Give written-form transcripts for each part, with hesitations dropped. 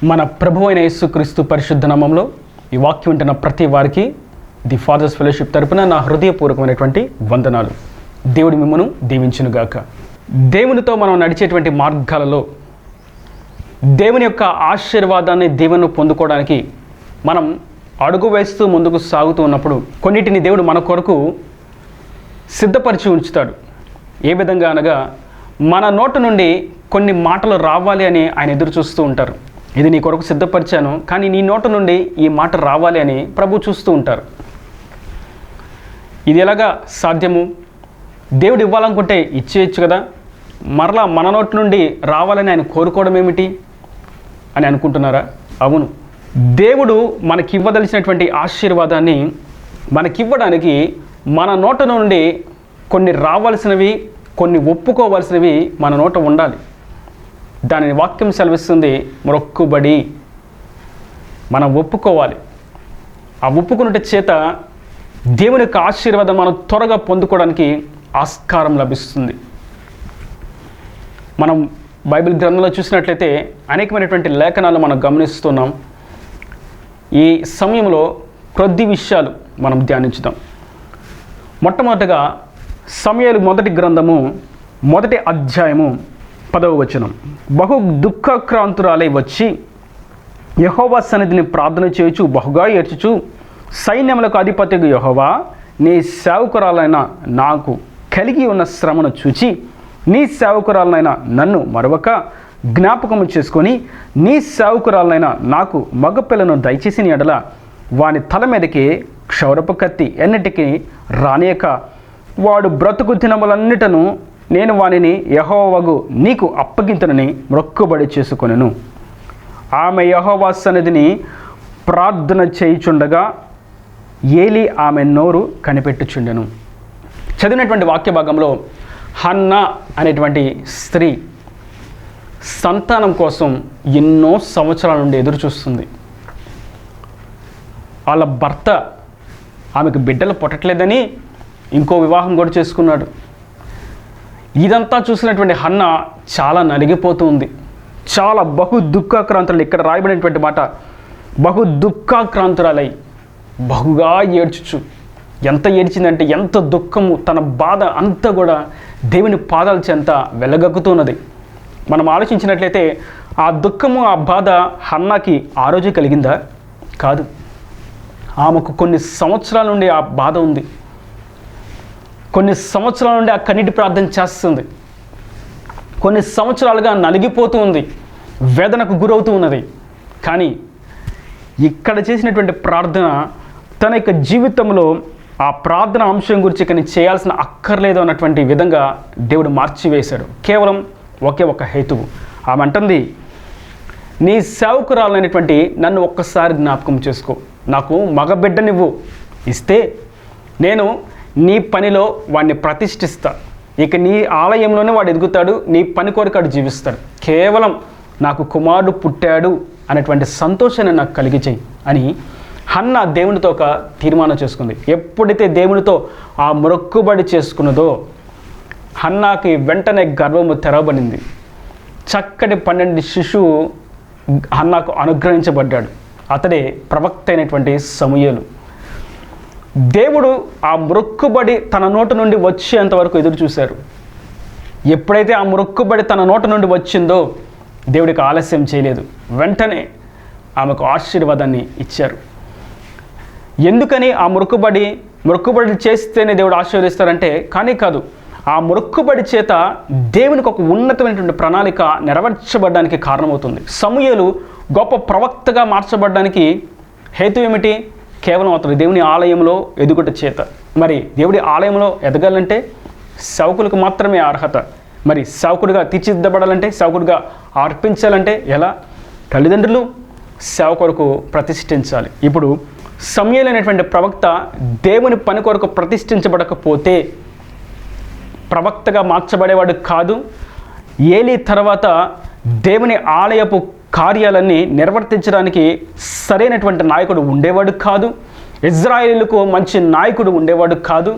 మన ప్రభువైన యేసుక్రీస్తు పరిశుద్ధ నామములో ఈ వాక్యం వింటున్న ప్రతి వారికి ది ఫాదర్స్ ఫెలోషిప్ తరపున నా హృదయపూర్వకమైనటువంటి వందనాలు. దేవుడి మిమ్మను దీవించునుగాక. దేవునితో మనం నడిచేటువంటి మార్గాలలో దేవుని యొక్క ఆశీర్వాదాన్ని దీవెనను పొందుకోవడానికి మనం అడుగు వేస్తూ ముందుకు సాగుతూ ఉన్నప్పుడు కొన్నిటిని దేవుడు మన కొరకు సిద్ధపరిచి ఉంచుతాడు. ఏ విధంగా అనగా మన నోటి నుండి కొన్ని మాటలు రావాలి అని ఆయన ఎదురు చూస్తూ ఉంటారు. ఇది నీ కొరకు సిద్ధపరిచాను, కానీ నీ నోటి నుండి ఈ మాట రావాలి అని ప్రభు చూస్తూ ఉంటారు. ఇది ఎలాగా సాధ్యము? దేవుడు ఇవ్వాలనుకుంటే ఇచ్చేయచ్చు కదా, మరలా మన నోటి నుండి రావాలని ఆయన కోరుకోవడం ఏమిటి అని అనుకుంటున్నారా? అవును, దేవుడు మనకివ్వదలిచినటువంటి ఆశీర్వాదాన్ని మనకివ్వడానికి మన నోట నుండి కొన్ని రావాల్సినవి, కొన్ని ఒప్పుకోవాల్సినవి మన నోట ఉండాలి. దానిని వాక్యం సెలవిస్తుంది, మొక్కుబడి. మనం ఒప్పుకోవాలి. ఆ ఒప్పుకున్నట్టు చేత దేవుని యొక్క ఆశీర్వాదం మనం త్వరగా పొందుకోవడానికి ఆస్కారం లభిస్తుంది. మనం బైబిల్ గ్రంథంలో చూసినట్లయితే అనేకమైనటువంటి లేఖనాలు మనం గమనిస్తున్నాం. ఈ సమయంలో కొద్ది విషయాలు మనం ధ్యానించుదాం. మొట్టమొదటిగా సమూయేలు మొదటి గ్రంథము 1వ అధ్యాయము 10వ వచనం. బహు దుఃఖాక్రాంతురాలై వచ్చి యెహోవా సన్నిధిని ప్రార్థన చేయుచు బహుగా ఏడ్చుచు, సైన్యములకు అధిపతిగా యెహోవా, నీ సేవకురాలైన నాకు కలిగి ఉన్న శ్రమను చూచి నీ సేవకురాలైన నన్ను మరొక జ్ఞాపకము చేసుకొని నీ సేవకురాలైన నాకు మగపిల్లను దయచేసిన ఎడల వాని తల మీదకి క్షౌరపు కత్తి ఎన్నటికీ రానియక వాడు బ్రతుకు దినములన్నిటను నేను వానిని యెహోవాకు నీకు అప్పగింతనని మొక్కుబడి చేసుకొనెను. ఆమె యెహోవా సన్నిధిని ప్రార్థన చేయుచుండగా ఏలీ ఆమె నోరు కనిపెట్టుచుండెను. చదివినటువంటి వాక్య భాగంలో హన్నా అనేటువంటి స్త్రీ సంతానం కోసం ఎన్నో సంవత్సరాల నుండి ఎదురు చూస్తుంది. వాళ్ళ భర్త ఆమెకు బిడ్డలు పుట్టట్లేదని ఇంకో వివాహం కూడా చేసుకున్నాడు. ఇదంతా చూసినటువంటి హన్నా చాలా నలిగిపోతూ ఉంది. చాలా బహు దుఃఖాక్రాంతురాలు. ఇక్కడ రాయబడినటువంటి మాట, బహు దుఃఖాక్రాంతురాలై బహుగా ఏడ్చుచు. ఎంత ఏడ్చిందంటే, ఎంత దుఃఖము, తన బాధ అంతా కూడా దేవుని పాదాల చెంత వెలగక్కుతున్నది. మనం ఆలోచించినట్లయితే ఆ దుఃఖము, ఆ బాధ హన్నాకి ఆ రోజు కలిగిందా? కాదు. ఆమెకు కొన్ని సంవత్సరాల నుండి ఆ బాధ ఉంది. కొన్ని సంవత్సరాల నుండి ఆ కన్నీటి ప్రార్థన చేస్తుంది. కొన్ని సంవత్సరాలుగా నలిగిపోతూ ఉంది, వేదనకు గురవుతూ ఉన్నది. కానీ ఇక్కడ చేసినటువంటి ప్రార్థన తన యొక్క జీవితంలో ఆ ప్రార్థన అంశం గురించి కానీ చేయాల్సిన అక్కర్లేదు అన్నటువంటి విధంగా దేవుడు మార్చివేశాడు. కేవలం ఒకే ఒక హేతువు. ఆమె అంటుంది, నీ సేవకురాలైనటువంటి నన్ను ఒక్కసారి జ్ఞాపకం చేసుకో, నాకు మగబిడ్డనివ్వు, ఇస్తే నేను నీ పనిలో వాడిని ప్రతిష్ఠిస్తా. ఇక నీ ఆలయంలోనే వాడు ఎదుగుతాడు, నీ పని కోరికాడు జీవిస్తాడు. కేవలం నాకు కుమారుడు పుట్టాడు అనేటువంటి సంతోషాన్ని నాకు కలిగి చెయ్యి అని హన్నా దేవునితో ఒక తీర్మానం చేసుకుంది. ఎప్పుడైతే దేవునితో ఆ మొక్కుబడి చేసుకున్నదో హన్నాకి వెంటనే గర్భము తెరవబడింది. చక్కటి 12 శిశువు హన్నాకు అనుగ్రహించబడ్డాడు. అతడే ప్రవక్త అయినటువంటి సమూయేలు. దేవుడు ఆ మొక్కుబడి తన నోటి నుండి వచ్చేంత వరకు ఎదురు చూశారు. ఎప్పుడైతే ఆ మొక్కుబడి తన నోటి నుండి వచ్చిందో దేవుడికి ఆలస్యం చేయలేదు, వెంటనే ఆమెకు ఆశీర్వాదాన్ని ఇచ్చారు. ఎందుకని ఆ మొక్కుబడి చేస్తేనే దేవుడు ఆశీర్వదిస్తారంటే కానీ కాదు, ఆ మొక్కుబడి చేత దేవునికి ఒక ఉన్నతమైనటువంటి ప్రణాళిక నెరవేర్చబడడానికి కారణమవుతుంది. సమూయేలు గొప్ప ప్రవక్తగా మార్చబడడానికి హేతు ఏమిటి? కేవలం అతడు దేవుని ఆలయంలో ఎదుగుట చేత. మరి దేవుడి ఆలయంలో ఎదగాలంటే సేవకులకు మాత్రమే అర్హత. మరి సేవకుడిగా తీర్చిదిద్దబడాలంటే, సేవకుడిగా అర్పించాలంటే ఎలా? తల్లిదండ్రులు సేవకులకు ప్రతిష్ఠించాలి. ఇప్పుడు సమూయేలు అనేటువంటి ప్రవక్త దేవుని పని కొరకు ప్రతిష్ఠించబడకపోతే ప్రవక్తగా మార్చబడేవాడు కాదు. ఏలీ తర్వాత దేవుని ఆలయపు కార్యాలన్నీ నిర్వర్తించడానికి సరైనటువంటి నాయకుడు ఉండేవాడు కాదు. ఇజ్రాయేలుకు మంచి నాయకుడు ఉండేవాడు కాదు.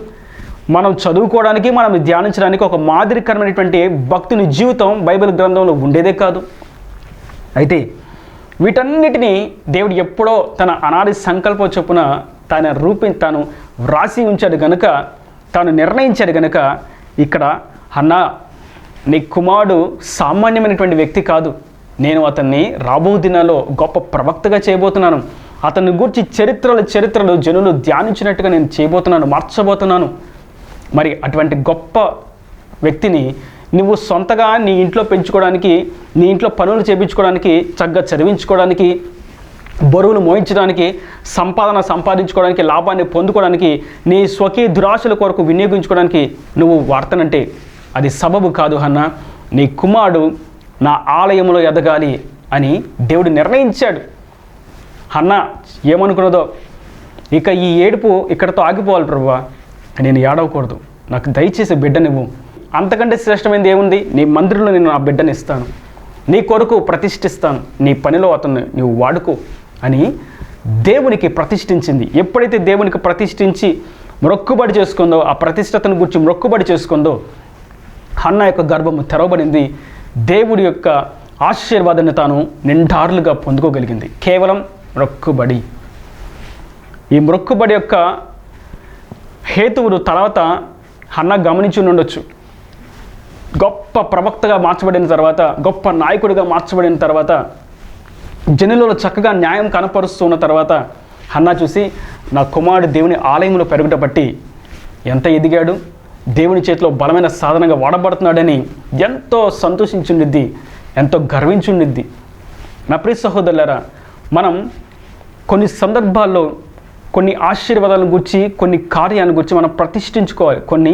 మనం చదువుకోవడానికి, మనం ధ్యానించడానికి ఒక మాదిరికరమైనటువంటి భక్తుని జీవితం బైబిల్ గ్రంథంలో ఉండేదే కాదు. అయితే వీటన్నిటినీ దేవుడు ఎప్పుడో తన అనాది సంకల్ప చొప్పున తాను వ్రాసి ఉంచాడు గనుక, తాను నిర్ణయించాడు గనుక, ఇక్కడ హన్నా నీ కుమారుడు సామాన్యమైనటువంటి వ్యక్తి కాదు, నేను అతన్ని రాబో దినాల్లో గొప్ప ప్రవక్తగా చేయబోతున్నాను, అతన్ని గూర్చి చరిత్రలు జనులు ధ్యానించినట్టుగా నేను చేయబోతున్నాను, మార్చబోతున్నాను. మరి అటువంటి గొప్ప వ్యక్తిని నువ్వు సొంతగా నీ ఇంట్లో పెంచుకోవడానికి, నీ ఇంట్లో పనులు చేయించుకోవడానికి, చక్కగా చదివించుకోవడానికి, బరువులు మోయించడానికి, సంపాదించుకోవడానికి, లాభాన్ని పొందుకోవడానికి, నీ స్వకీయ దురాశల కొరకు వినియోగించుకోవడానికి నువ్వు వాడతానంటే అది సబబు కాదు హన్నా. నీ కుమారుడు నా ఆలయంలో ఎదగాలి అని దేవుడు నిర్ణయించాడు. హన్నా ఏమనుకున్నదో, ఇక ఈ ఏడుపు ఇక్కడతో ఆగిపోవాలి ప్రభువా, నేను ఏడవకూడదు, నాకు దయచేసి బిడ్డనివ్వు, అంతకంటే శ్రేష్టమైనది ఏముంది, నీ మందిరంలో నేను నా బిడ్డని ఇస్తాను, నీ కొరకు ప్రతిష్ఠిస్తాను, నీ పనిలో అతన్ని నువ్వు వాడుకో అని దేవునికి ప్రతిష్ఠించింది. ఎప్పుడైతే దేవునికి ప్రతిష్ఠించి మొక్కుబడి చేసుకుందో, ఆ ప్రతిష్టతను గురించి మొక్కుబడి చేసుకుందో, హన్నా యొక్క గర్భము తెరవబడింది. దేవుడి యొక్క ఆశీర్వాదాన్ని తాను నిండారులుగా పొందుకోగలిగింది కేవలం మొక్కుబడి. ఈ మొక్కుబడి యొక్క హేతువులు తర్వాత హన్నా గమనించి ఉండొచ్చు. గొప్ప ప్రవక్తగా మార్చబడిన తర్వాత, గొప్ప నాయకుడిగా మార్చబడిన తర్వాత, జనులలో చక్కగా న్యాయం కనపరుస్తున్న తర్వాత హన్నా చూసి, నా కుమారుడు దేవుని ఆలయంలో పెరుగుట బట్టి ఎంత ఎదిగాడు, దేవుని చేతిలో బలమైన సాధనంగా వాడబడుతున్నాడని ఎంతో సంతోషించుండిద్ది, ఎంతో గర్వించుండిద్ది. నా ప్రియ సహోదరులారా, మనం కొన్ని సందర్భాల్లో కొన్ని ఆశీర్వాదాలను గురించి, కొన్ని కార్యాలను గురించి మనం ప్రతిష్ఠించుకోవాలి, కొన్ని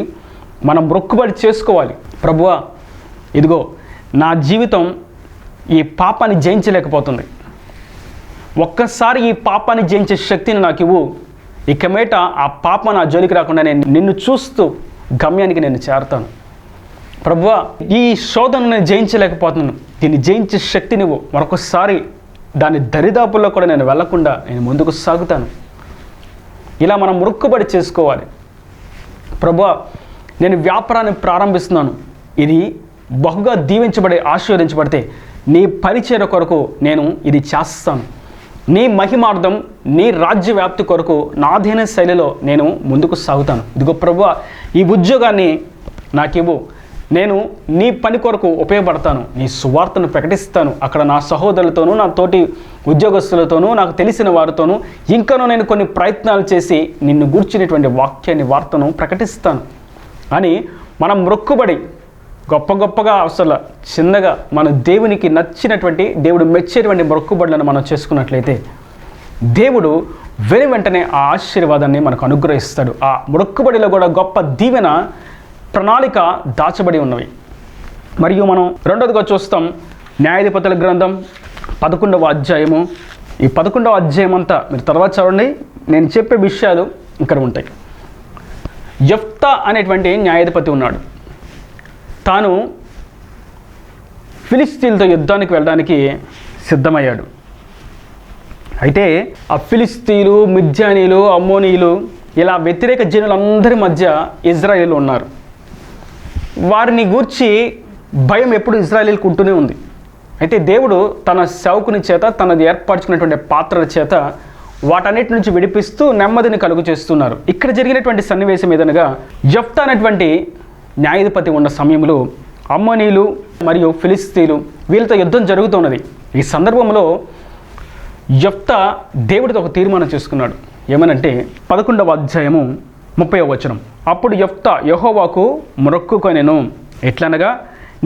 మనం మొక్కుబడి చేసుకోవాలి. ప్రభువా, ఇదిగో నా జీవితం ఈ పాపాన్ని జయించలేకపోతుంది, ఒక్కసారి ఈ పాపాన్ని జయించే శక్తిని నాకు ఇవ్వు, ఇక మీట ఆ పాప నా జోలికి రాకుండా నేను నిన్ను చూస్తూ గమ్యానికి నేను చేరతాను. ప్రభువా, ఈ శోధనను నేను జయించలేకపోతున్నాను, దీన్ని జయించే శక్తిని ఇవ్వు, మరొకసారి దాని దరిదాపుల్లో కూడా నేను వెళ్లకుండా నేను ముందుకు సాగుతాను. ఇలా మనం మొక్కుబడి చేసుకోవాలి. ప్రభువా, నేను వ్యాపారాన్ని ప్రారంభిస్తున్నాను, ఇది బహుగా దీవించబడి ఆశీర్వదించబడితే నీ పరిచర్య కొరకు నేను ఇది చేస్తాను, నీ మహిమార్థం, నీ రాజ్య వ్యాప్తి కొరకు నాధీన శైలిలో నేను ముందుకు సాగుతాను. ఇదిగో ప్రభువా, ఈ ఉద్యోగాన్ని నాకివ్వు, నేను నీ పని కొరకు ఉపయోగపడతాను, నీ సువార్తను ప్రకటిస్తాను, అక్కడ నా సహోదరులతోనూ, నా తోటి ఉద్యోగస్తులతోనూ, నాకు తెలిసిన వారితోనూ ఇంకనూ నేను కొన్ని ప్రయత్నాలు చేసి నిన్ను గూర్చినటువంటి వార్తను ప్రకటిస్తాను అని మనం మొక్కుబడి గొప్పగా అవసరం చిన్నగా మన దేవునికి నచ్చినటువంటి, దేవుడు మెచ్చేటువంటి మొక్కుబడులను మనం చేసుకున్నట్లయితే దేవుడు వెంటనే ఆ ఆశీర్వాదాన్ని మనకు అనుగ్రహిస్తాడు. ఆ మొక్కుబడిలో కూడా గొప్ప దీవెన ప్రణాళిక దాచబడి ఉన్నవి. మరియు మనం రెండోదిగా చూస్తాం, న్యాయాధిపతుల గ్రంథం 11వ అధ్యాయము. ఈ 11వ అధ్యాయం అంతా మీరు తర్వాత చదవండి, నేను చెప్పే విషయాలు ఇక్కడ ఉంటాయి. యెఫ్తా అనేటువంటి న్యాయాధిపతి ఉన్నాడు. తాను ఫిలిస్తీన్లతో యుద్ధానికి వెళ్ళడానికి సిద్ధమయ్యాడు. అయితే ఆ ఫిలిస్తీన్లు, మిద్యానీలు, అమ్మోనీయులు ఇలా వ్యతిరేక జనులందరి మధ్య ఇజ్రాయేలు ఉన్నారు. వారిని గూర్చి భయం ఎప్పుడు ఇజ్రాయేలీలకు ఉంటూనే ఉంది. అయితే దేవుడు తన సేవకుని చేత, తనది ఏర్పరచుకున్నటువంటి పాత్రల చేత వాటన్నిటి నుంచి విడిపిస్తూ నెమ్మదిని కలుగు చేస్తున్నారు. ఇక్కడ జరిగినటువంటి సన్నివేశం ఏదనగా, యెఫ్తా అనేటువంటి న్యాయాధిపతి ఉన్న సమయంలో అమ్మోనీయులు మరియు ఫిలిస్తీన్లు వీళ్ళతో యుద్ధం జరుగుతున్నది. ఈ సందర్భంలో యెఫ్తా దేవుడితో ఒక తీర్మానం చేసుకున్నాడు. ఏమనంటే 11వ అధ్యాయము 30వ వచనం. అప్పుడు యెఫ్తా యెహోవాకు మొక్కుకొనెను, ఎట్లనగా,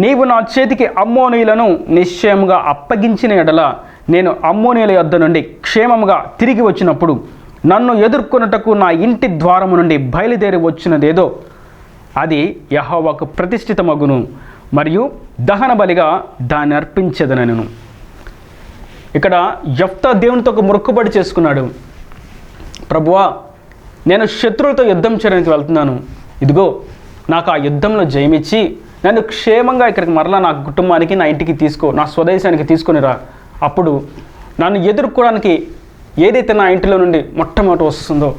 నీవు నా చేతికి అమ్మోనీయులను నిశ్చయముగా అప్పగించిన ఎడల నేను అమ్మోనీయుల యొద్ద నుండి క్షేమముగా తిరిగి వచ్చినప్పుడు నన్ను ఎదుర్కొనుటకు నా ఇంటి ద్వారము నుండి బయలుదేరి వచ్చినదేదో అది యెహోవాకు ప్రతిష్ఠితమగును, మరియు దహన బలిగా దాన్ని అర్పించేదనను. ఇక్కడ యెఫ్తా దేవునితో ఒక మొక్కుబడి చేసుకున్నాడు. ప్రభువా, నేను శత్రువులతో యుద్ధం చేయడానికి వెళ్తున్నాను, ఇదిగో నాకు ఆ యుద్ధంలో జయమిచ్చి నన్ను క్షేమంగా ఇక్కడికి మరలా నా కుటుంబానికి, నా ఇంటికి నా స్వదేశానికి తీసుకొని రా. అప్పుడు నన్ను ఎదుర్కోవడానికి ఏదైతే నా ఇంటిలో నుండి మొట్టమొదటి వస్తుందో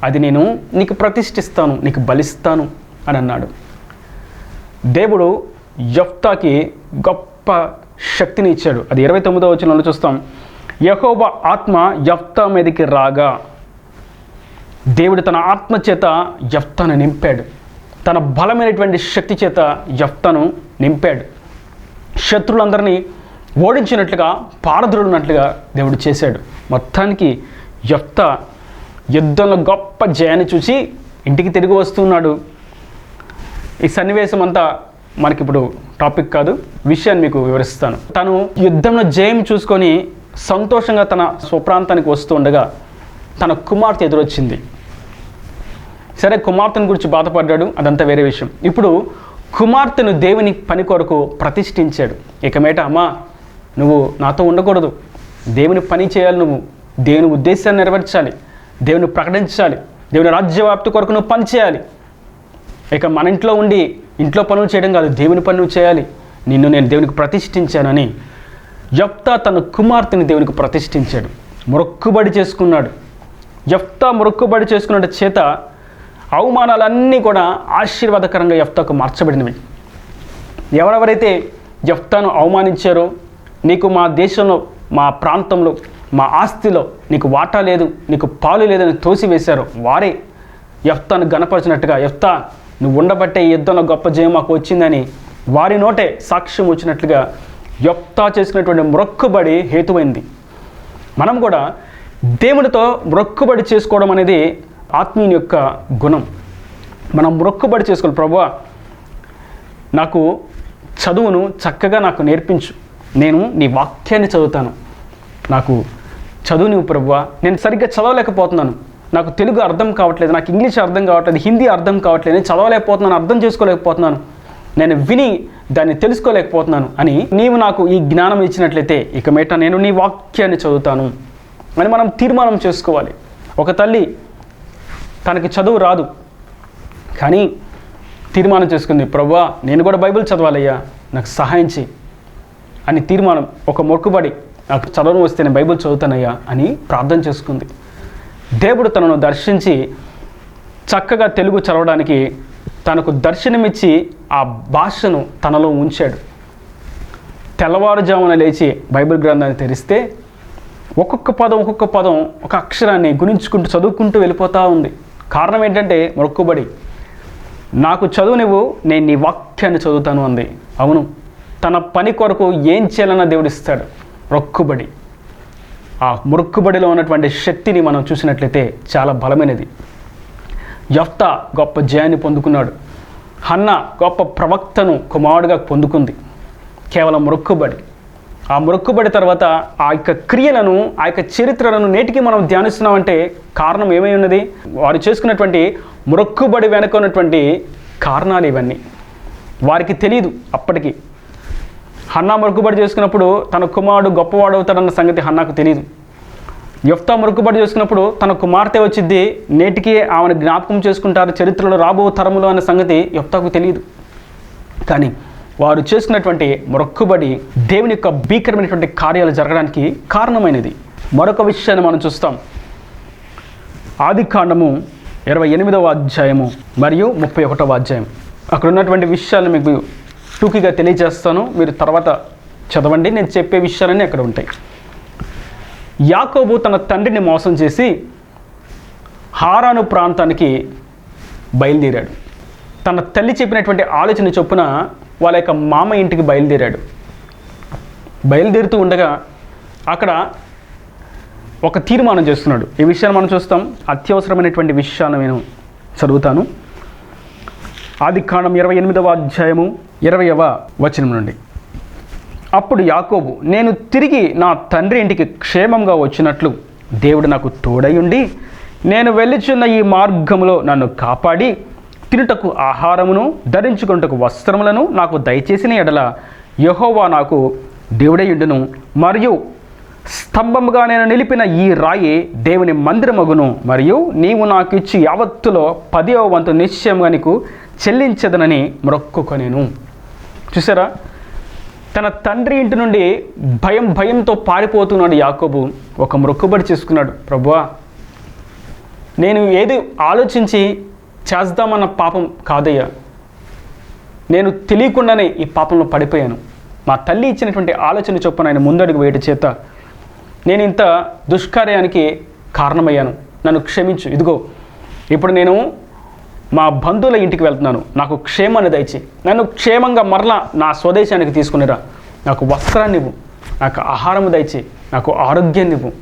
అది నేను నీకు ప్రతిష్ఠిస్తాను, నీకు బలిస్తాను అని అన్నాడు. దేవుడు యెఫ్తాకి గొప్ప శక్తిని ఇచ్చాడు. అది 29వ వచనంలో చూస్తాం. యెహోవా ఆత్మ యెఫ్తా మీదకి రాగా దేవుడు తన ఆత్మ చేత యెఫ్తాను నింపాడు. తన బలమైనటువంటి శక్తి చేత యెఫ్తాను నింపాడు. శత్రువులందరినీ ఓడించినట్లుగా, పారద్రోలినట్లుగా దేవుడు చేశాడు. మొత్తానికి యెఫ్తా యుద్ధంలో గొప్ప జయాన్ని చూసి ఇంటికి తిరిగి వస్తున్నాడు. ఈ సన్నివేశం అంతా మనకిప్పుడు టాపిక్ కాదు, విషయాన్ని మీకు వివరిస్తాను. తను యుద్ధంలో జయం చూసుకొని సంతోషంగా తన స్వప్రాంతానికి వస్తూ ఉండగా తన కుమార్తె ఎదురొచ్చింది. సరే, కుమార్తెను గురించి బాధపడ్డాడు, అదంతా వేరే విషయం. ఇప్పుడు కుమార్తెను దేవుని పని కొరకు ప్రతిష్ఠించాడు. ఇక మీట అమ్మా, నువ్వు నాతో ఉండకూడదు, దేవుని పని చేయాలి, నువ్వు దేవుని ఉద్దేశాన్ని నెరవేర్చాలి, దేవుని ప్రకటించాలి, దేవుని రాజ్యవ్యాప్తి కొరకు నువ్వు పని చేయాలి. ఇక మన ఇంట్లో ఉండి ఇంట్లో పనులు చేయడం కాదు, దేవుని పని నువ్వు చేయాలి, నిన్ను నేను దేవునికి ప్రతిష్ఠించానని యెఫ్తా తన కుమార్తెని దేవునికి ప్రతిష్ఠించాడు. మొక్కుబడి చేసుకున్నాడు. యెఫ్తా మొక్కుబడి చేసుకున్న చేత అవమానాలన్నీ కూడా ఆశీర్వాదకరంగా యెఫ్తాకు మార్చబడినవి. ఎవరెవరైతే యెఫ్తాను అవమానించారో, నీకు మా దేశంలో, మా ప్రాంతంలో, మా ఆస్తిలో నీకు వాటా లేదు, నీకు పాలు లేదని తోసివేశారో వారే యెఫ్తాను గణపరిచినట్టుగా, యెఫ్తా నువ్వు ఉండబట్టే ఈ యుద్ధంలో గొప్ప జయం మాకు వచ్చిందని వారి నోటే సాక్ష్యం వచ్చినట్లుగా యెఫ్తా చేసినటువంటి మొక్కుబడి హేతువైంది. మనం కూడా దేవునితో మొక్కుబడి చేసుకోవడం అనేది ఆత్మీయుని యొక్క గుణం. మనం మొక్కుబడి చేసుకోవాలి. ప్రభువా, నాకు చదువును చక్కగా నాకు నేర్పించు, నేను నీ వాక్యాన్ని చదువుతాను, నాకు చదువు నువ్వు ప్రభువా, నేను సరిగ్గా చదవలేకపోతున్నాను, నాకు తెలుగు అర్థం కావట్లేదు, నాకు ఇంగ్లీష్ అర్థం కావట్లేదు, హిందీ అర్థం కావట్లేదు, నేను చదవలేకపోతున్నాను, అర్థం చేసుకోలేకపోతున్నాను, నేను విని దాన్ని తెలుసుకోలేకపోతున్నాను అని నీవు నాకు ఈ జ్ఞానం ఇచ్చినట్లయితే ఇక మీట నేను నీ వాక్యాన్ని చదువుతాను అని మనం తీర్మానం చేసుకోవాలి. ఒక తల్లి తనకి చదువు రాదు కానీ తీర్మానం చేసుకుంది, ప్రభువా నేను కూడా బైబిల్ చదవాలయ్యా, నాకు సహాయం చేయి అని తీర్మానం, ఒక మొక్కుబడి, నాకు చదవడం వస్తే నేను బైబిల్ చదువుతానయ్యా అని ప్రార్థన చేసుకుంది. దేవుడు తనను దర్శించి చక్కగా తెలుగు చదవడానికి తనకు దర్శనమిచ్చి ఆ భాషను తనలో ఉంచాడు. తెల్లవారుజామున లేచి బైబిల్ గ్రంథాన్ని తెరిస్తే ఒక్కొక్క పదం ఒక అక్షరాన్ని గుణించుకుంటూ చదువుకుంటూ వెళ్ళిపోతూ ఉంది. కారణం ఏంటంటే మొక్కుబడి. నాకు చదువునివ్వు, నేను నీ వాక్యాన్ని చదువుతాను అంది. అవును, తన పని కొరకు ఏం చేయాలన్న దేవుడు ఇస్తాడు. మొక్కుబడి. ఆ మొక్కుబడిలో ఉన్నటువంటి శక్తిని మనం చూసినట్లయితే చాలా బలమైనది. యెఫ్తా గొప్ప జయాన్ని పొందుకున్నాడు. హన్నా గొప్ప ప్రవక్తను కుమారుడుగా పొందుకుంది. కేవలం మొక్కుబడి. ఆ మొక్కుబడి తర్వాత ఆ యొక్క క్రియలను, ఆ యొక్క చరిత్రలను నేటికి మనం ధ్యానిస్తున్నామంటే కారణం ఏమై ఉన్నది? వారు చేసుకున్నటువంటి మొక్కుబడి వెనుక ఉన్నటువంటి కారణాలు ఇవన్నీ. వారికి తెలియదు అప్పటికి. హన్నా మొక్కుబడి చేసుకున్నప్పుడు తన కుమారుడు గొప్పవాడు అవుతాడన్న సంగతి హన్నాకు తెలియదు. యెఫ్తా మొక్కుబడి చేసుకున్నప్పుడు తన కుమార్తె వచ్చింది, నేటికి ఆమెను జ్ఞాపకం చేసుకుంటారు చరిత్రలో రాబో తరములో అన్న సంగతి యెఫ్తాకు తెలియదు. కానీ వారు చేసుకున్నటువంటి మొక్కుబడి దేవుని యొక్క భీకరమైనటువంటి కార్యాలు జరగడానికి కారణమైనది. మరొక విషయాన్ని మనం చూస్తాం. ఆదికాండము 28వ అధ్యాయము మరియు 31వ అధ్యాయం. అక్కడ ఉన్నటువంటి విషయాలను మీకు టూకీగా తెలియజేస్తాను, మీరు తర్వాత చదవండి. నేను చెప్పే విషయాలన్నీ అక్కడ ఉంటాయి. యాకోబు తన తండ్రిని మోసం చేసి హారాను ప్రాంతానికి బయలుదేరాడు. తన తల్లి చెప్పినటువంటి ఆలోచన చొప్పున వాళ్ళ యొక్క మామ ఇంటికి బయలుదేరాడు. బయలుదేరుతూ ఉండగా అక్కడ ఒక తీర్మానం చేస్తున్నాడు. ఈ విషయాన్ని మనం చూస్తాం. అత్యవసరమైనటువంటి విషయాలను నేను చదువుతాను. ఆదికాండం 28వ అధ్యాయము 20వ వచనం నుండి. అప్పుడు యాకోబు, నేను తిరిగి నా తండ్రి ఇంటికి క్షేమంగా వచ్చినట్లు దేవుడు నాకు తోడై ఉండి నేను వెళ్ళుచున్న ఈ మార్గంలో నన్ను కాపాడి తినుటకు ఆహారమును ధరించుకున్నటకు వస్త్రములను నాకు దయచేసిన ఎడల యెహోవా నాకు దేవుడై ఉండును, మరియు స్తంభముగా నేను నిలిపిన ఈ రాయి దేవుని మందిరమగును, మరియు నీవు నాకు ఇచ్చి యావత్తులో 10వ వంతు నిశ్చయంగా నీకు చెల్లించదనని మొక్కుకొనెను. చూసారా, తన తండ్రి ఇంటి నుండి భయంతో పారిపోతున్నాడు యాకోబు. ఒక మొక్కుబడి చేసుకున్నాడు. ప్రభువా, నేను ఏది ఆలోచించి చేద్దామన్న పాపం కాదయ్యా, నేను తెలియకుండానే ఈ పాపంలో పడిపోయాను. మా తల్లి ఇచ్చినటువంటి ఆలోచన చొప్పున ఆయన ముందడుగు వేయట చేత నేను ఇంత దుష్కార్యానికి కారణమయ్యాను, నన్ను క్షమించు. ఇదిగో ఇప్పుడు నేను మా బంధువుల ఇంటికి వెళ్తున్నాను, నాకు క్షేమాన్ని దయచేయి, నన్ను క్షేమంగా మరలా నా స్వదేశానికి తీసుకునిరా, నాకు వస్త్రాన్ని ఇవ్వు, నాకు ఆహారం దయచేయి, నాకు ఆరోగ్యాన్ని ఇవ్వు,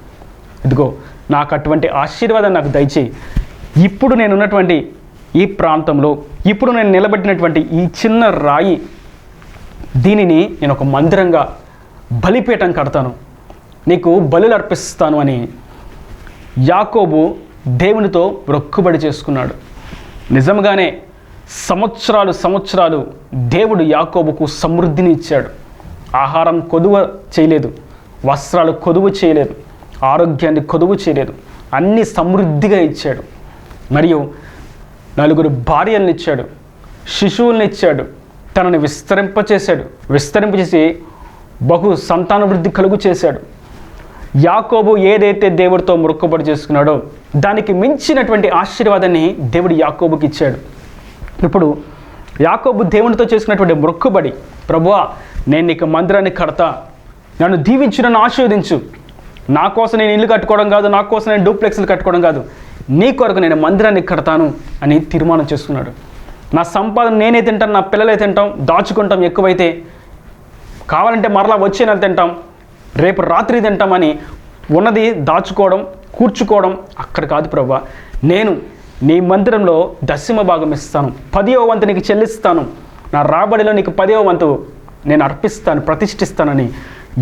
ఇదిగో నాకు అటువంటి ఆశీర్వాదాన్ని నాకు దయచేయి. ఇప్పుడు నేను ఉన్నటువంటి ఈ ప్రాంతంలో, ఇప్పుడు నేను నిలబెట్టినటువంటి ఈ చిన్న రాయి, దీనిని నేను ఒక మందిరంగా బలిపీఠం కడతాను, నీకు బలులు అర్పిస్తాను అని యాకోబు దేవునితో మొక్కుబడి చేసుకున్నాడు. నిజంగానే సంవత్సరాలు దేవుడు యాకోబుకు సమృద్ధిని ఇచ్చాడు. ఆహారం కొదువ చేయలేదు, వస్త్రాలు కొదువు చేయలేదు, ఆరోగ్యాన్ని కొదువు చేయలేదు, అన్ని సమృద్ధిగా ఇచ్చాడు. మరియు 4 భార్యలను ఇచ్చాడు, శిశువులను ఇచ్చాడు, తనని విస్తరింపచేసి బహు సంతానవృద్ధి కలుగు చేశాడు. యాకోబు ఏదైతే దేవుడితో మొక్కుబడి చేసుకున్నాడో దానికి మించినటువంటి ఆశీర్వాదాన్ని దేవుడు యాకోబుకి ఇచ్చాడు. ఇప్పుడు యాకోబు దేవునితో చేసుకున్నటువంటి మొక్కుబడి, ప్రభువా నేను నీకు మందిరాన్ని కడతా, నన్ను దీవించు, నన్ను ఆశీర్వదించు, నా కోసం నేను ఇల్లు కట్టుకోవడం కాదు, నా కోసం నేను డూప్లెక్స్లు కట్టుకోవడం కాదు, నీ కొరకు నేను మందిరాన్ని కడతాను అని తీర్మానం చేసుకున్నాడు. నా సంపాదన నేనే తింటాను, నా పిల్లలే తింటాం, దాచుకుంటాం, ఎక్కువైతే కావాలంటే మరలా వచ్చే నెల తింటాం, రేపు రాత్రి తింటామని ఉన్నది దాచుకోవడం, కూర్చుకోవడం అక్కడ కాదు ప్రభువా, నేను నీ మందిరంలో 10వ భాగం ఇస్తాను, 10వ వంతు నీకు చెల్లిస్తాను, నా రాబడిలో నీకు 10వ వంతు నేను అర్పిస్తాను, ప్రతిష్ఠిస్తానని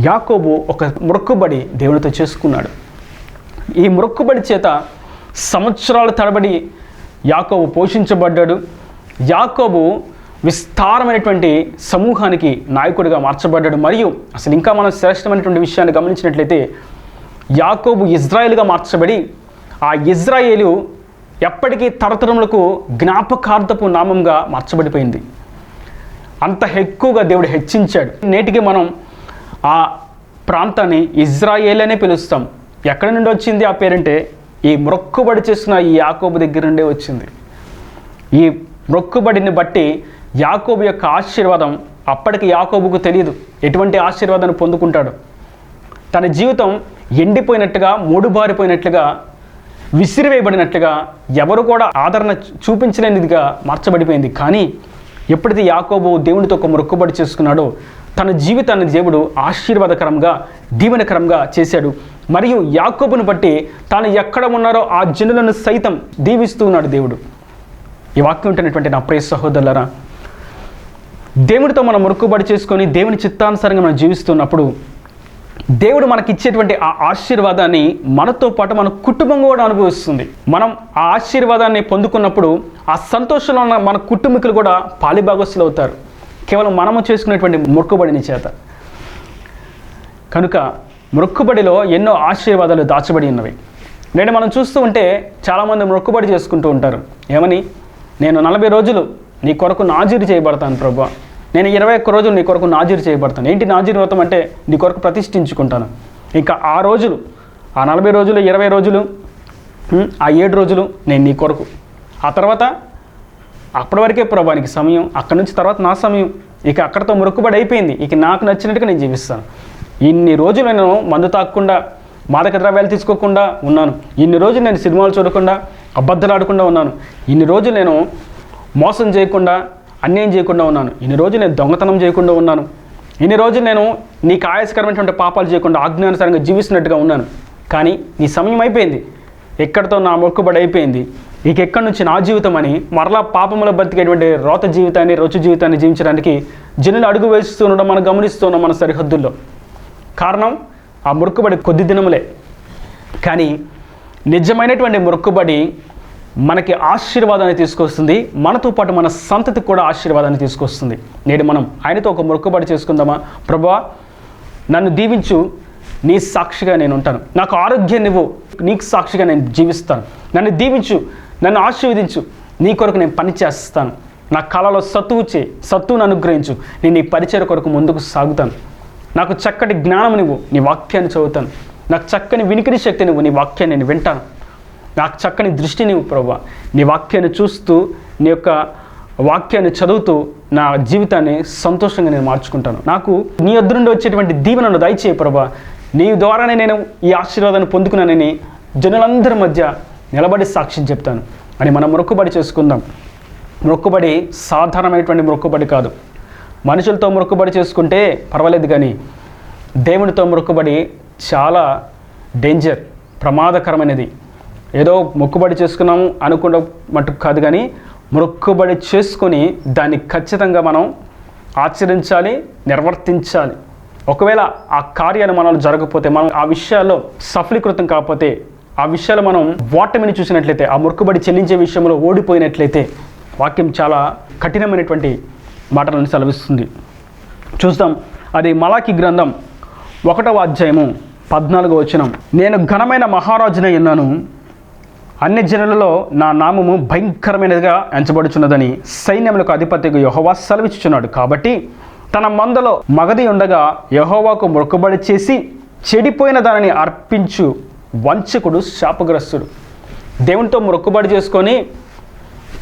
యాకోబు ఒక మొక్కుబడి దేవునితో చేసుకున్నాడు. ఈ మొక్కుబడి చేత సంవత్సరాల తరబడి యాకోబు పోషించబడ్డాడు. యాకోబు విస్తారమైనటువంటి సమూహానికి నాయకుడిగా మార్చబడ్డాడు. మరియు అసలు ఇంకా మనం శ్రేష్టమైనటువంటి విషయాన్ని గమనించినట్లయితే యాకోబు ఇజ్రాయేలుగా మార్చబడి, ఆ ఇజ్రాయేలు ఎప్పటికీ తరతరములకు జ్ఞాపకార్థపు నామంగా మార్చబడిపోయింది. అంత ఎక్కువగా దేవుడు హెచ్చించాడు. నేటికి మనం ఆ ప్రాంతాన్ని ఇజ్రాయేల్ అనే పిలుస్తాం. ఎక్కడి నుండి వచ్చింది ఆ పేరంటే ఈ మొక్కుబడి చేసిన ఈ యాకోబు దగ్గర నుండే వచ్చింది. ఈ మొక్కుబడిని బట్టి యాకోబు యొక్క ఆశీర్వాదం అప్పటికి యాకోబుకు తెలియదు ఎటువంటి ఆశీర్వాదాన్ని పొందుకుంటాడు. తన జీవితం ఎండిపోయినట్టుగా, మూడుబారిపోయినట్లుగా, విసిరివేయబడినట్లుగా, ఎవరు కూడా ఆదరణ చూపించలేనిదిగా మార్చబడిపోయింది. కానీ ఎప్పుడైతే యాకోబు దేవునితో ఒక మొక్కుబడి చేసుకున్నాడో తన జీవితాన్ని దేవుడు ఆశీర్వాదకరంగా, దీవెనకరంగా చేశాడు. మరియు యాకోబును బట్టి తాను ఎక్కడ ఉన్నారో ఆ జనులను సైతం దీవిస్తూ ఉన్నాడు దేవుడు. ఈ వాక్యం ఉంటున్నటువంటి నా ప్రియ సహోదరులారా, దేవుడితో మనం మొక్కుబడి చేసుకొని దేవుని చిత్తానుసారంగా మనం జీవిస్తున్నప్పుడు దేవుడు మనకిచ్చేటువంటి ఆ ఆశీర్వాదాన్ని మనతో పాటు మన కుటుంబం కూడా అనుభవిస్తుంది. మనం ఆ ఆశీర్వాదాన్ని పొందుకున్నప్పుడు ఆ సంతోషంలో ఉన్న మన కుటుంబీకులు కూడా పాలిభాగస్తులు అవుతారు, కేవలం మనము చేసుకునేటువంటి మొక్కుబడిని చేత. కనుక మొక్కుబడిలో ఎన్నో ఆశీర్వాదాలు దాచబడి ఉన్నవి. నేడు మనం చూస్తూ ఉంటే చాలామంది మొక్కుబడి చేసుకుంటూ ఉంటారు. ఏమని? నేను 40 రోజులు నీ కొరకు నాజీరు చేయబడతాను ప్రభువా, నేను 21 రోజులు నీ కొరకు నాజీరు చేయబడతాను. ఏంటి నాజీరు వ్రతం అంటే? నీ కొరకు ప్రతిష్ఠించుకుంటాను. ఇంకా ఆ రోజులు, ఆ 40 రోజులు, 20 రోజులు, ఆ 7 రోజులు నేను నీ కొరకు. ఆ తర్వాత అప్పటి వరకే ప్రభానికి సమయం, అక్కడి నుంచి తర్వాత నా సమయం. ఇక అక్కడితో మొక్కుబడి అయిపోయింది. ఇక నాకు నచ్చినట్టుగా నేను జీవిస్తాను. ఇన్ని రోజులు నేను మందు తాగకుండా, మాదక ద్రవ్యాలు తీసుకోకుండా ఉన్నాను. ఇన్ని రోజులు నేను సినిమాలు చూడకుండా, అబద్ధాలు ఆడకుండా ఉన్నాను. ఇన్ని రోజులు నేను మోసం చేయకుండా, అన్యాయం చేయకుండా ఉన్నాను. ఇన్ని రోజులు నేను దొంగతనం చేయకుండా ఉన్నాను. ఇన్ని రోజులు నేను నీకు ఆయాసకరమైనటువంటి పాపాలు చేయకుండా ఆజ్ఞానుసారంగా జీవిస్తున్నట్టుగా ఉన్నాను. కానీ నీ సమయం అయిపోయింది, ఎక్కడితో నా మొక్కుబడి అయిపోయింది, ఇక ఎక్కడి నుంచి నా జీవితం అని మరలా పాపములో బతికేటువంటి రోత జీవితాన్ని, రుచి జీవితాన్ని జీవించడానికి జనులు అడుగు వేస్తూ ఉండడం మనం గమనిస్తున్నాం మన సరిహద్దుల్లో. కారణం ఆ మొక్కుబడి కొద్ది దినములే. కానీ నిజమైనటువంటి మొక్కుబడి మనకి ఆశీర్వాదాన్ని తీసుకొస్తుంది, మనతో పాటు మన సంతతికి కూడా ఆశీర్వాదాన్ని తీసుకొస్తుంది. నేడు మనం ఆయనతో ఒక మొక్కుబడి చేసుకుందామా? ప్రభువా నన్ను దీవించు, నీ సాక్షిగా నేను ఉంటాను, నాకు ఆరోగ్యాన్ని ఇవ్వు, నీకు సాక్షిగా నేను జీవిస్తాను, నన్ను దీవించు, నన్ను ఆశీర్వదించు, నీ కొరకు నేను పని చేస్తాను, నా కళలో సత్తువును అనుగ్రహించు, నేను నీ పరిచయ కొరకు ముందుకు సాగుతాను, నాకు చక్కటి జ్ఞానం నువ్వు, నీ వాక్యాన్ని చదువుతాను, నాకు చక్కని వినికిడి శక్తి నువ్వు, నీ వాక్యాన్ని నేను వింటాను, నాకు చక్కని దృష్టి నువ్వు ప్రభువా, నీ వాక్యాన్ని చూస్తూ, నీ యొక్క వాక్యాన్ని చదువుతూ నా జీవితాన్ని సంతోషంగా నేను మార్చుకుంటాను. నాకు నీ వద్ద నుండి వచ్చేటువంటి దీవెనను దయచేయి ప్రభువా, నీ ద్వారానే నేను ఈ ఆశీర్వాదాన్ని పొందుకున్నానని జనులందరి మధ్య నిలబడి సాక్ష్యం చెప్తాను అని మనం మొక్కుబడి చేసుకుందాం. మొక్కుబడి సాధారణమైనటువంటి మొక్కుబడి కాదు. మనుషులతో మొక్కుబడి చేసుకుంటే పర్వాలేదు, కానీ దేవునితో మొక్కుబడి చాలా డేంజర్, ప్రమాదకరమైనది. ఏదో మొక్కుబడి చేసుకున్నాము అనుకున్న మటుకు కాదు, కానీ మొక్కుబడి చేసుకొని దాన్ని ఖచ్చితంగా మనం ఆచరించాలి, నిర్వర్తించాలి. ఒకవేళ ఆ కార్యాలు మనలో జరగకపోతే, మనం ఆ విషయాల్లో సఫలీకృతం కాకపోతే, ఆ విషయాలు మనం ఓటమిని చూసినట్లయితే, ఆ మొక్కుబడి చెల్లించే విషయంలో ఓడిపోయినట్లయితే వాక్యం చాలా కఠినమైనటువంటి మాటలను సెలవిస్తుంది. చూద్దాం. అది మలాకి గ్రంథం 1వ అధ్యాయము 14వ వచనం. నేను ఘనమైన మహారాజునై ఉన్నాను, అన్ని జనులలో నా నామము భయంకరమైనదిగా ఎంచబడుచున్నదని సైన్యములకు అధిపతిగా యెహోవా సెలవిచ్చుచున్నాడు. కాబట్టి తన మందలో మగది ఉండగా యెహోవాకు మొక్కుబడి చేసి చెడిపోయిన దానిని అర్పించు వంచకుడు శాపగ్రస్తుడు. దేవునితో మొక్కుబడి చేసుకొని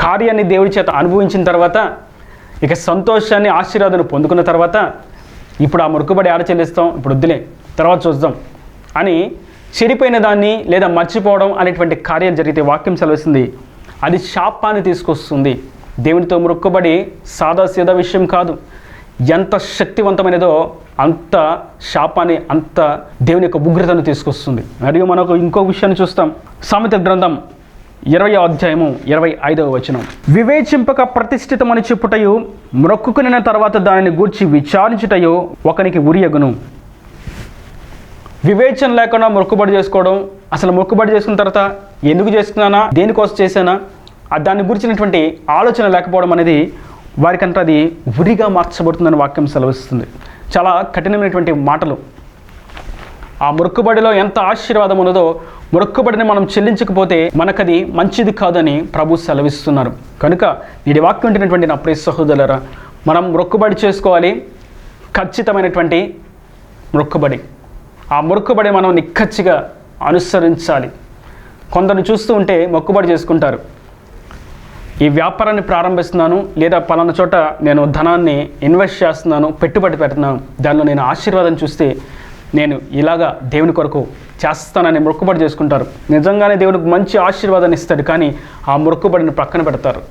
కార్యాన్ని దేవుడి చేత అనుభవించిన తర్వాత, ఇక సంతోషాన్ని ఆశీర్వాదాన్ని పొందుకున్న తర్వాత, ఇప్పుడు ఆ మొక్కుబడి ఆడ చెల్లిస్తాం, ఇప్పుడు వద్దులే తర్వాత చూద్దాం అని చెడిపోయిన దాన్ని లేదా మర్చిపోవడం అనేటువంటి కార్యాలు జరిగితే వాక్యం సెలవుస్తుంది, అది శాపాన్ని తీసుకొస్తుంది. దేవునితో మొక్కుబడి సాదాసీదా విషయం కాదు. ఎంత శక్తివంతమైనదో అంత శాపాన్ని, అంత దేవుని యొక్క ఉగ్రతను తీసుకొస్తుంది. మరియు మనకు ఇంకో విషయాన్ని చూస్తాం. సామెతల గ్రంథం 20వ అధ్యాయము 25వ వచనం. వివేచింపక ప్రతిష్ఠితమని చెప్పుటయు మ్రొక్కుకునిన తర్వాత దానిని గూర్చి విచారించుటయు ఒకనికి ఉరియగును. వివేచన లేకుండా మొక్కుబడి చేసుకోవడం, అసలు మొక్కుబడి చేసుకున్న తర్వాత ఎందుకు చేసుకున్నానా, దేనికోసం చేశానా, దాన్ని గురించినటువంటి ఆలోచన లేకపోవడం అనేది వారికంటే అది ఉరిగా మార్చబడుతుందని వాక్యం సెలవిస్తుంది. చాలా కఠినమైనటువంటి మాటలు. ఆ మొక్కుబడిలో ఎంత ఆశీర్వాదం ఉన్నదో, మొక్కుబడిని మనం చెల్లించకపోతే మనకది మంచిది కాదని ప్రభు సెలవిస్తున్నారు. కనుక నేటి వాక్యం ఉంటున్నటువంటి నా ప్రియ సహోదరులారా, మనం మొక్కుబడి చేసుకోవాలి. ఖచ్చితమైనటువంటి మొక్కుబడి, ఆ మొక్కుబడి మనం నిక్కచ్చిగా అనుసరించాలి. కొందరిని చూస్తూ ఉంటే మొక్కుబడి చేసుకుంటారు, ఈ వ్యాపారాన్ని ప్రారంభిస్తున్నాను, లేదా పలానా చోట నేను ధనాన్ని ఇన్వెస్ట్ చేస్తున్నాను, పెట్టుబడి పెడుతున్నాను, దానిలో నేను ఆశీర్వాదం చూస్తే నేను ఇలాగా దేవుని కొరకు చేస్తానని మొక్కుబడి చేసుకుంటారు. నిజంగానే దేవునికి మంచి ఆశీర్వాదాన్ని ఇస్తాడు, కానీ ఆ మొక్కుబడిని పక్కన పెడతారు.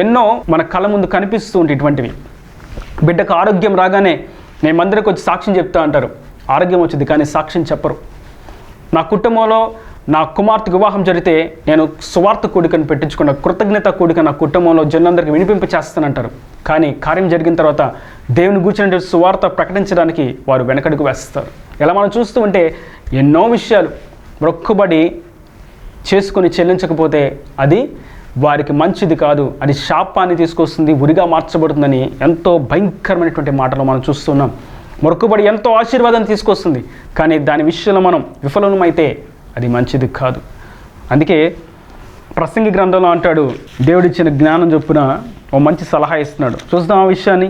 ఎన్నో మన కళ్ళ ముందు కనిపిస్తూ ఉంటాయి ఇటువంటివి. బిడ్డకు ఆరోగ్యం రాగానే నేను మందిరికి వచ్చి సాక్ష్యం చెప్తా అంటారు. ఆరోగ్యం వచ్చింది కానీ సాక్ష్యం చెప్పరు. నా కుటుంబంలో నా కుమార్తె వివాహం జరిగితే నేను సువార్త కూడికను పెట్టించుకున్న కృతజ్ఞత కూడిక నా కుటుంబంలో జనులందరికీ వినిపింప చేస్తానంటారు. కానీ కార్యం జరిగిన తర్వాత దేవుని గూర్చిన సువార్త ప్రకటించడానికి వారు వెనకడుగు వేస్తారు. ఇలా మనం చూస్తూ ఉంటే ఎన్నో విషయాలు మొక్కుబడి చేసుకుని చెల్లించకపోతే అది వారికి మంచిది కాదు, అది శాపాన్ని తీసుకొస్తుంది, ఉరిగా మార్చబడుతుందని ఎంతో భయంకరమైనటువంటి మాటలు మనం చూస్తున్నాం. మొక్కుబడి ఎంతో ఆశీర్వాదాన్ని తీసుకొస్తుంది, కానీ దాని విషయంలో మనం విఫలమైతే అది మంచిది కాదు. అందుకే ప్రసంగి గ్రంథంలో అంటాడు, దేవుడిచ్చిన జ్ఞానం చొప్పున ఓ మంచి సలహా ఇస్తున్నాడు. చూద్దాం ఆ విషయాన్ని.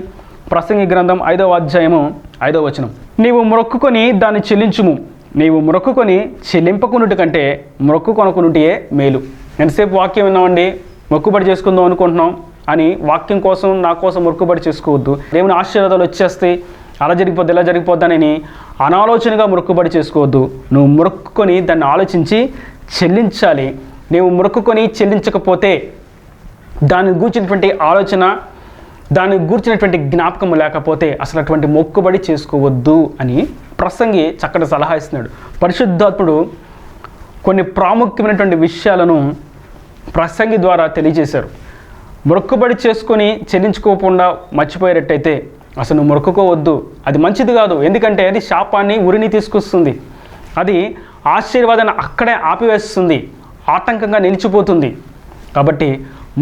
ప్రసంగి గ్రంథం 5వ అధ్యాయము 5వ వచనం. నీవు మొక్కుకొని దాన్ని చెల్లించుము, నీవు మొక్కుకొని చెల్లింపకున్నట్టు కంటే మొక్కుకొనకునుంటే మేలు. ఎంతసేపు వాక్యం విన్నామండి, మొక్కుబడి చేసుకుందాం అనుకుంటున్నాం అని వాక్యం కోసం నా కోసం మొక్కుబడి చేసుకోవద్దు. దేవుని ఆశీర్వాదాలు వచ్చేస్తే అలా జరిగిపోద్ది, ఇలా జరిగిపోద్దానని అనాలోచనగా మొక్కుబడి చేసుకోవద్దు. నువ్వు మొక్కుకొని దాన్ని ఆలోచించి చెల్లించాలి. నీవు మొక్కుకొని చెల్లించకపోతే దాన్ని గూర్చినటువంటి ఆలోచన, దాన్ని గూర్చినటువంటి జ్ఞాపకం లేకపోతే అసలు అటువంటి మొక్కుబడి చేసుకోవద్దు అని ప్రసంగి చక్కటి సలహా ఇస్తున్నాడు. పరిశుద్ధాత్ముడు కొన్ని ప్రాముఖ్యమైనటువంటి విషయాలను ప్రసంగి ద్వారా తెలియజేశారు. మొక్కుబడి చేసుకొని చెల్లించుకోకుండా మర్చిపోయేటట్టయితే అసలు నువ్వు మొక్కుకోవద్దు, అది మంచిది కాదు. ఎందుకంటే అది శాపాన్ని, ఉరిని తీసుకొస్తుంది. అది ఆశీర్వాదాన్ని అక్కడే ఆపివేస్తుంది, ఆటంకంగా నిలిచిపోతుంది. కాబట్టి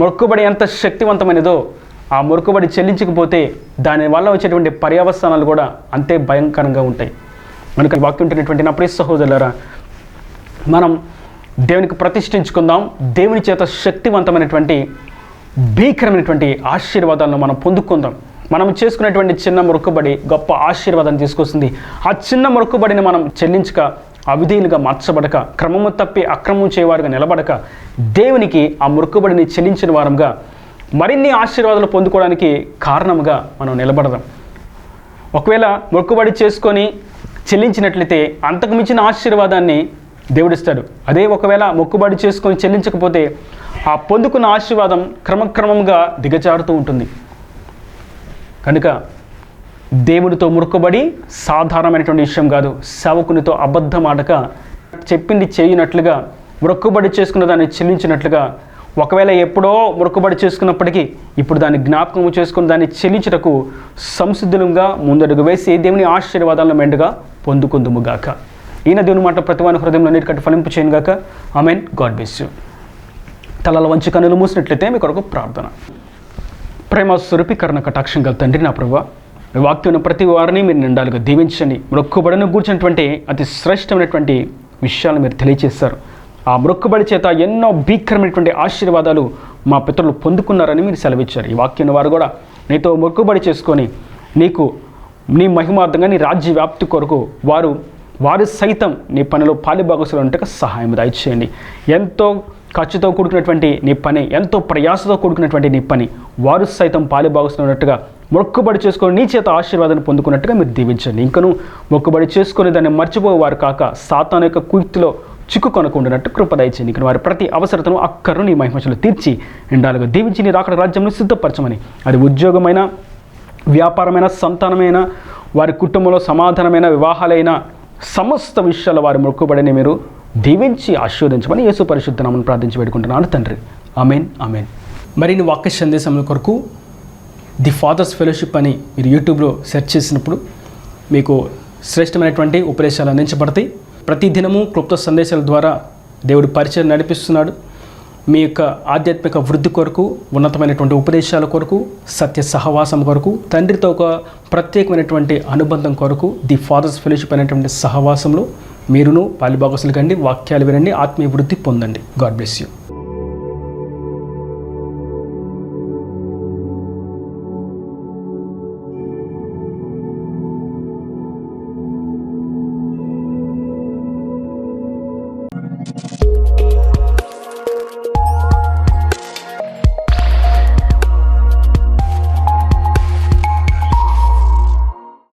మొక్కుబడి ఎంత శక్తివంతమైనదో ఆ మొక్కుబడి చెల్లించకపోతే దానివల్ల వచ్చేటువంటి పర్యవసానాలు కూడా అంతే భయంకరంగా ఉంటాయి. మనకు వాక్యం ఉంటున్నటువంటి నా ప్రియ సహోదరులారా, మనం దేవునికి ప్రతిష్ఠించుకుందాం. దేవుని చేత శక్తివంతమైనటువంటి భీకరమైనటువంటి ఆశీర్వాదాలను మనం పొందుకుందాం. మనం చేసుకునేటువంటి చిన్న మొక్కుబడి గొప్ప ఆశీర్వాదాన్ని తీసుకొస్తుంది. ఆ చిన్న మొక్కుబడిని మనం చెల్లించక, అవిధేయులుగా మార్చబడక, క్రమము తప్పి అక్రమం చేయవారుగా నిలబడక, దేవునికి ఆ మొక్కుబడిని చెల్లించిన వారంగా మరిన్ని ఆశీర్వాదాలు పొందుకోవడానికి కారణముగా మనం నిలబడదాం. ఒకవేళ మొక్కుబడి చేసుకొని చెల్లించినట్లయితే అంతకు మించిన ఆశీర్వాదాన్ని దేవుడిస్తాడు. అదే ఒకవేళ మొక్కుబడి చేసుకొని చెల్లించకపోతే ఆ పొందుకున్న ఆశీర్వాదం క్రమక్రమంగా దిగజారుతూ ఉంటుంది. కనుక దేవునితో మొక్కుబడి సాధారణమైనటువంటి విషయం కాదు. సేవకునితో అబద్ధం ఆడక చెప్పింది చేయనట్లుగా, మొక్కుబడి చేసుకున్న దాన్ని చెల్లించినట్లుగా, ఒకవేళ ఎప్పుడో మొక్కుబడి చేసుకున్నప్పటికీ ఇప్పుడు దాన్ని జ్ఞాపకం చేసుకుని దాన్ని చెల్లించుటకు సంసిద్ధులుగా ముందడుగు వేసి దేవుని ఆశీర్వాదాలను మెండుగా పొందుకుందుముగాక. ఈయన దేవుని మాట ప్రతివాని హృదయంలో నీటికట్టు ఫలింపు చేయనుగాక. ఆమెన్. God bless you. తలల వంచి కన్నులు మూసినట్లయితే మీ కొరకు ప్రార్థన. ప్రేమ స్వరూపి కరుణ కటాక్షం గల తండ్రి, నా ప్రభువా, మీ వాక్యం ప్రతి వారిని మీరు నిండాలుగా దీవించండి. మొక్కుబడిని కూర్చున్నటువంటి అతి శ్రేష్టమైనటువంటి విషయాలు మీరు తెలియజేస్తారు. ఆ మొక్కుబడి చేత ఎన్నో భీకరమైనటువంటి ఆశీర్వాదాలు మా పితరులు పొందుకున్నారని మీరు సెలవిచ్చారు. ఈ వాక్యాన్ని వారు కూడా నీతో మొక్కుబడి చేసుకొని నీ మహిమార్థంగా నీ రాజ్య వ్యాప్తి కొరకు వారు సైతం నీ పనిలో పాలిభాగస్తులు ఉంటే సహాయం దయచేయండి. ఎంతో ఖర్చుతో కూడుకున్నటువంటి నీ పని, ఎంతో ప్రయాసతో కూడుకున్నటువంటి నీ పని వారు సైతం పాలిభాగస్తులు ఉన్నట్టుగా మొక్కుబడి చేసుకొని నీ చేత ఆశీర్వాదాన్ని పొందుకున్నట్టుగా మీరు దీవించండి. ఇంకనూ మొక్కుబడి చేసుకొని దాన్ని మర్చిపోయేవారు కాక సాతాను యొక్క కుయుక్తిలో చిక్కుకొనకుండానట్టు కృప దయచేయండి. ఇక్కడ వారి ప్రతి అవసరతను అక్కర్ను నీ మహిమలు తీర్చి ఎండాలుగా దీవించి నీ రాకడ రాజ్యంలో సిద్ధపరచమని, అది ఉద్యోగమైన, వ్యాపారమైన, సంతానమైన, వారి కుటుంబంలో సమాధానమైన, వివాహాలైన సమస్త విషయాల వారి మొక్కుబడిని మీరు దీవించి ఆశీర్వదించమని యేసు పరిశుద్ధ నామమున ప్రార్థించి వేడుకుంటున్నాను తండ్రి. ఆమెన్. ఆమెన్. మరిన్ని వాక్య సందేశముల కొరకు ది ఫాదర్స్ ఫెలోషిప్ అని మీరు యూట్యూబ్లో సెర్చ్ చేసినప్పుడు మీకు శ్రేష్టమైనటువంటి ఉపదేశాలు అందించబడతాయి. ప్రతిదినము క్లుప్త సందేశాల ద్వారా దేవుడు పరిచయం నడిపిస్తున్నాడు. మీ యొక్క ఆధ్యాత్మిక వృద్ధి కొరకు, ఉన్నతమైనటువంటి ఉపదేశాల కొరకు, సత్య సహవాసం కొరకు, తండ్రితో ఒక ప్రత్యేకమైనటువంటి అనుబంధం కొరకు ది ఫాదర్స్ ఫెలోషిప్ అనేటువంటి సహవాసంలో మీరును పాలిభాగస్తులు కండి, వాక్యాలు వినండి, ఆత్మీయ వృద్ధి పొందండి. God bless you.